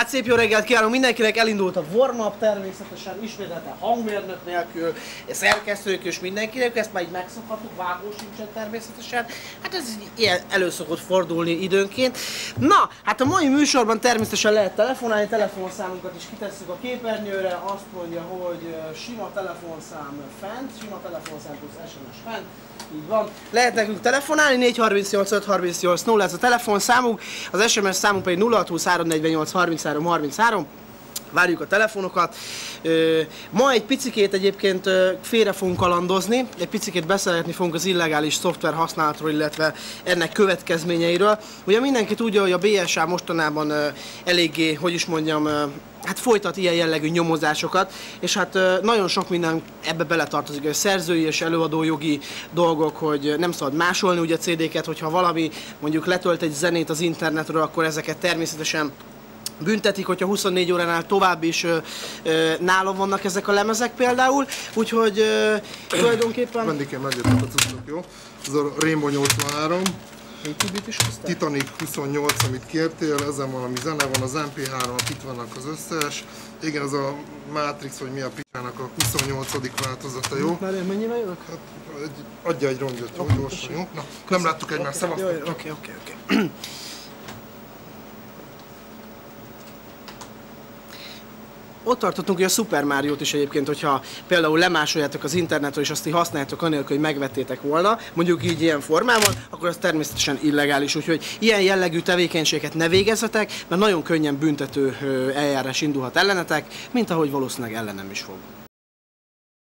Hát szép jó reggelt kívánok mindenkinek, elindult a warm-up természetesen, ismételten hangmérnök nélkül, szerkesztők és mindenkinek, ezt már így megszokhattuk, vágó sincsen természetesen. Hát ez ilyen elő szokott fordulni időnként. Na, hát a mai műsorban természetesen lehet telefonálni, telefonszámunkat is kitesszük a képernyőre, azt mondja, hogy sima telefonszám fent, sima telefonszám plusz SMS fent. Így van. Lehet nekünk telefonálni, 438 538 0, ez a telefonszámunk, az SMS számunk pedig 0620 348 33 33. Várjuk a telefonokat. Ma egy picikét egyébként félre fogunk kalandozni, egy picikét beszélgetni fogunk az illegális szoftver használatról, illetve ennek következményeiről. Ugye mindenki tudja, hogy a BSA mostanában eléggé, hogy is mondjam, hát folytat ilyen jellegű nyomozásokat, és hát nagyon sok minden ebbe beletartozik, a szerzői és előadójogi dolgok, hogy nem szabad másolni ugye CD-ket, hogyha valami mondjuk letölt egy zenét az internetről, akkor ezeket természetesen büntetik, hogyha 24 óránál tovább is nálam vannak ezek a lemezek például, úgyhogy tulajdonképpen... Vendégként megjöttek a cuccok, jó? Ez a Rainbow 83, Titanic 28, amit kértél, ezen valami zene van, az MP3-ak itt vannak az összes. Igen, ez a Matrix, vagy mi a picsának a 28. változata, jó? Már én mennyivel jövök? Hát, adja egy rongyot, jó, gyorsan, jó? Na, nem láttuk egymást, szevasztok! Oké. Ott tartottunk, hogy a Super Mario-t is egyébként, hogyha például lemásoljátok az internetről és azt így használjátok anélkül, hogy megvettétek volna, mondjuk így ilyen formában, akkor az természetesen illegális, úgyhogy ilyen jellegű tevékenységet ne végezzetek, mert nagyon könnyen büntető eljárás indulhat ellenetek, mint ahogy valószínűleg ellenem is fog.